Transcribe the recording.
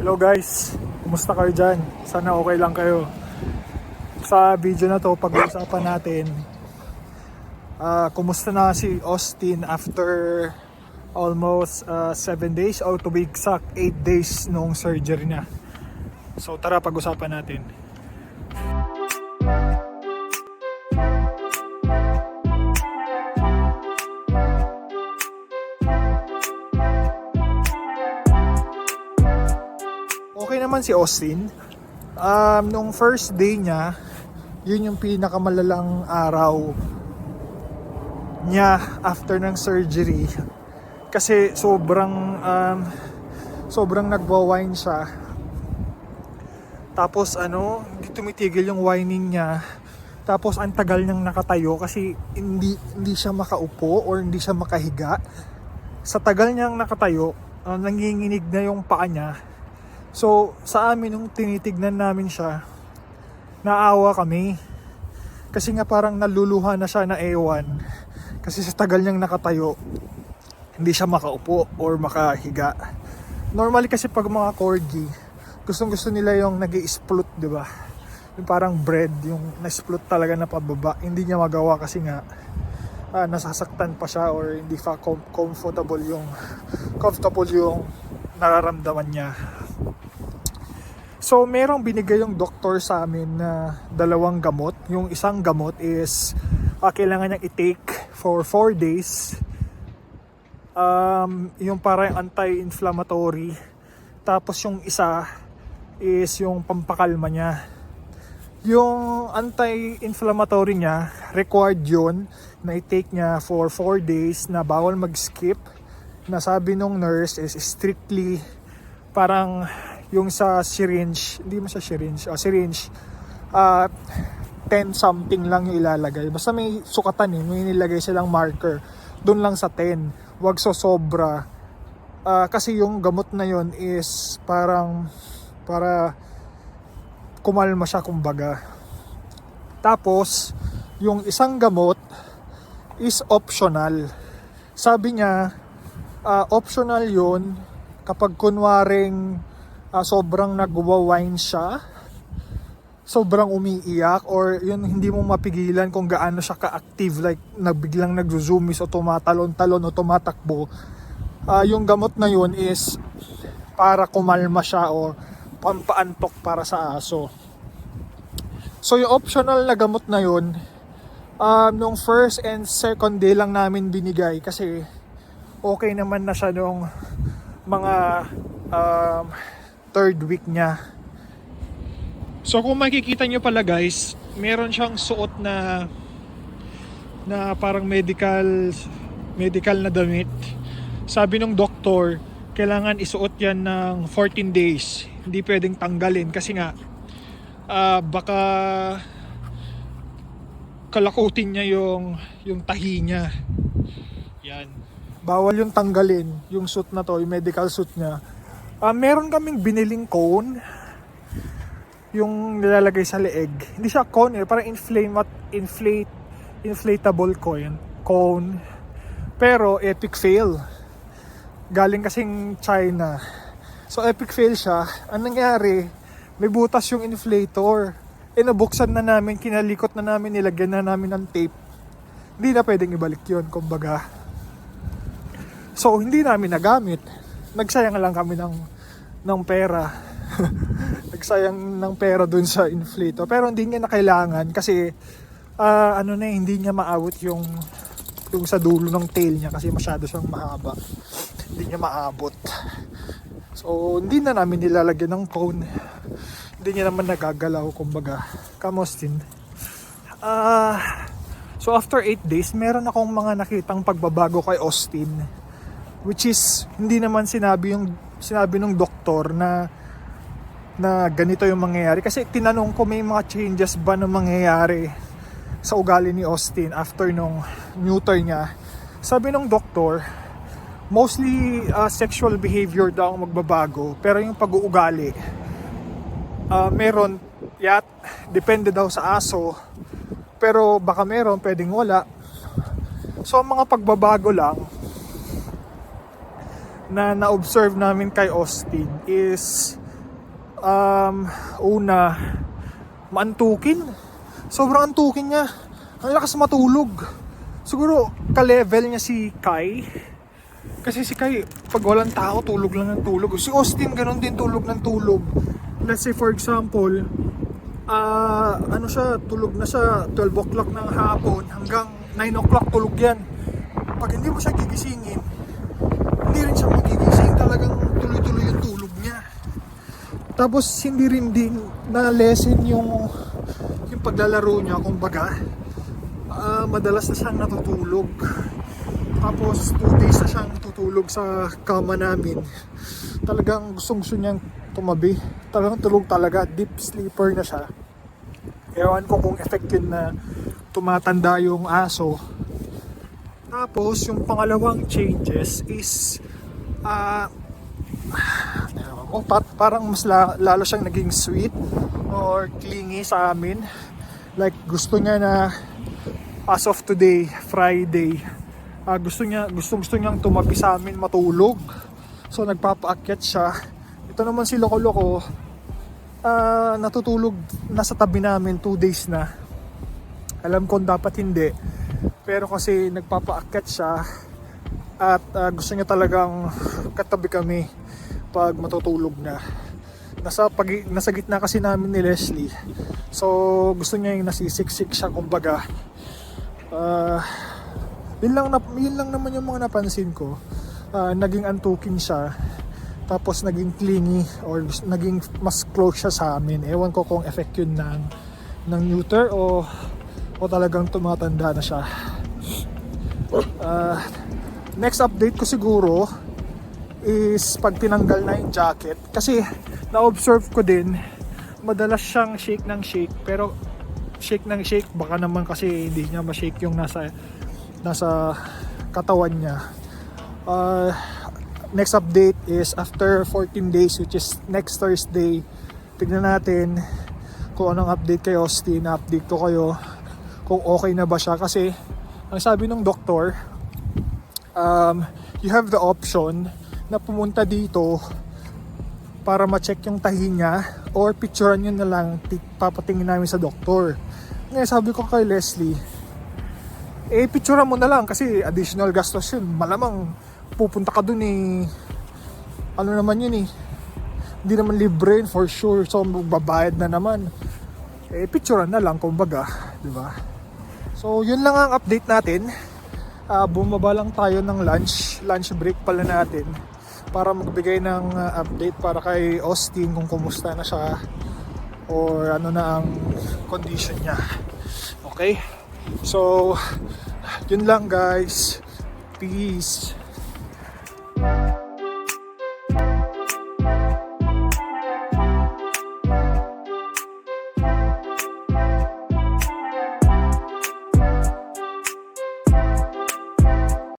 Hello guys, kumusta kayo dyan? Sana okay lang kayo. Sa video na to, pag-uusapan natin kumusta na si Austin after almost 7 days or to be exact 8 days nung surgery niya. So tara, pag-usapan natin. Okay naman si Austin. Nung first day niya, yun yung pinakamalalang araw niya after ng surgery. Kasi sobrang nagwa-whine siya. Tapos hindi tumitigil yung whining niya. Tapos ang tagal niyang nakatayo kasi hindi siya makaupo or hindi siya makahiga. Sa tagal niyang nakatayo, nanginginig na yung paa niya. So, sa amin, nung tinitignan namin siya, naawa kami. Kasi nga parang naluluha na siya na ewan. Kasi sa tagal niyang nakatayo, hindi siya makaupo or makahiga. Normally kasi pag mga corgi, gustong-gusto nila yung nag-i-splut, di ba? Yung parang bread, yung na-splut talaga na pababa. Hindi niya magawa kasi nga nasasaktan pa siya or hindi pa comfortable yung nararamdaman niya. So, merong binigay yung doktor sa amin na 2 gamot. Yung isang gamot is kailangan niyang i-take for 4 days. Yung parang anti-inflammatory. Tapos yung isa is yung pampakalma niya. Yung anti-inflammatory niya, required yun na i-take niya for 4 days na bawal mag-skip. Na sabi nung nurse is strictly parang yung sa syringe, hindi mo sa syringe, syringe 10 something lang yung ilalagay. Basta may sukatan may nilagay silang marker. Doon lang sa 10, wag sobra. Kasi yung gamot na yon is parang para kumalma siya kumbaga. Tapos, yung isang gamot is optional. Sabi niya, optional yun kapag kunwaring sobrang nagwa-whine siya, sobrang umiiyak, or yun hindi mo mapigilan kung gaano siya ka-active, like biglang nag-zoomies o tumatalon-talon o tumatakbo. Yung gamot na yun is para kumalma siya o pampaantok para sa aso. So yung optional na gamot na yun, nung first and second day lang namin binigay kasi okay naman na siya nung mga 3rd week niya. So kung makikita nyo pala guys, meron siyang suot na parang medical na damit. Sabi ng doktor, kailangan isuot yan ng 14 days. Hindi pwedeng tanggalin kasi nga baka kalakutin niya yung tahi niya. Yan. Bawal yung tanggalin yung suit na to, yung medical suit niya. Meron kaming biniling cone, yung nilalagay sa leeg. Hindi siya cone parang inflatable cone. Pero epic fail. Galing kasing China. So epic fail siya. Ang nangyari, may butas yung inflator. Nabuksan na namin, kinalikot na namin, nilagyan na namin ng tape. Hindi na pwedeng ibalik yun, kumbaga. So hindi namin nagamit. Nagsayang lang kami ng pera. Nagsayang ng pera dun sa inflator. Pero hindi niya na kailangan kasi hindi niya maabot yung sa dulo ng tail niya kasi masyado siyang mahaba. Hindi niya maabot. So hindi na namin nilalagyan ng cone. Hindi niya naman nagagalaw, kumbaga. Austin. So after 8 days, meron akong mga nakitang pagbabago kay Austin. Which is, hindi naman sinabi ng doktor na ganito yung mangyayari. Kasi tinanong ko may mga changes ba na mangyayari sa ugali ni Austin after nung neuter niya. Sabi ng doktor, mostly sexual behavior daw ang magbabago. Pero yung pag-uugali, meron, depende daw sa aso. Pero baka meron, pwedeng wala. So ang mga pagbabago lang na na-observe namin kay Austin is Una, maantukin. Sobrang antukin niya. Ang lakas matulog. Siguro ka-level niya si Kai. Kasi si Kai, pag walang tao, tulog lang ng tulog. Si Austin, ganun din, tulog ng tulog. Let's say for example, tulog na siya 12 o'clock ng hapon hanggang 9 o'clock tulog yan. Pag hindi mo siya gigisingin, hindi rin siya magigising. Talagang tuloy-tuloy yung tulog niya. Tapos hindi rin din na lesson yung paglalaro niya, kumbaga. Madalas na siyang natutulog. Tapos 2 days na siyang tutulog sa kama namin. Talagang gusto niyang tumabi. Talagang tulog talaga, deep sleeper na siya. Ewan ko kung effect yun na tumatanda yung aso. Tapos yung pangalawang changes is parang mas lalo siyang naging sweet or clingy sa amin. Like gusto niya na as of today, Friday, gusto niyang tumabi sa amin matulog. So nagpapaakyat siya. Ito naman si Loko-Loko, natutulog nasa tabi namin 2 days na. Alam ko dapat hindi, pero kasi nagpapaakyat siya at gusto niya talagang katabi kami pag matutulog na. Nasa gitna kasi namin ni Leslie, so gusto niya yung nasisiksik siya, kumbaga. Yun lang naman yung mga napansin ko. Naging antukin siya, tapos naging clingy or naging mas close siya sa amin. Ewan ko kung effect yun ng neuter o talagang tumatanda na siya. Next update ko siguro is pag tinanggal na yung jacket, kasi na-observe ko din madalas siyang shake ng shake, pero shake ng shake baka naman kasi hindi niya ma-shake yung nasa katawan niya. Next update is after 14 days, which is next Thursday. Tignan natin kung anong update kay Austin. Na-update ko kayo kung okay na ba siya, kasi ang sabi ng doktor, you have the option na pumunta dito para ma-check yung tahi niya, or picturean nyo na lang, papatingin namin sa doktor. Ngayon sabi ko kay Leslie, picturean mo na lang kasi additional gastos yun. Malamang pupunta ka dun ano naman yun hindi naman libre yun for sure, so magbabayad na naman. Picturean na lang, kumbaga, di ba? So yun lang ang update natin. Bumaba lang tayo ng lunch break pala natin para magbigay ng update para kay Austin kung kumusta na siya or ano na ang condition niya. Okay? So yun lang guys. Peace.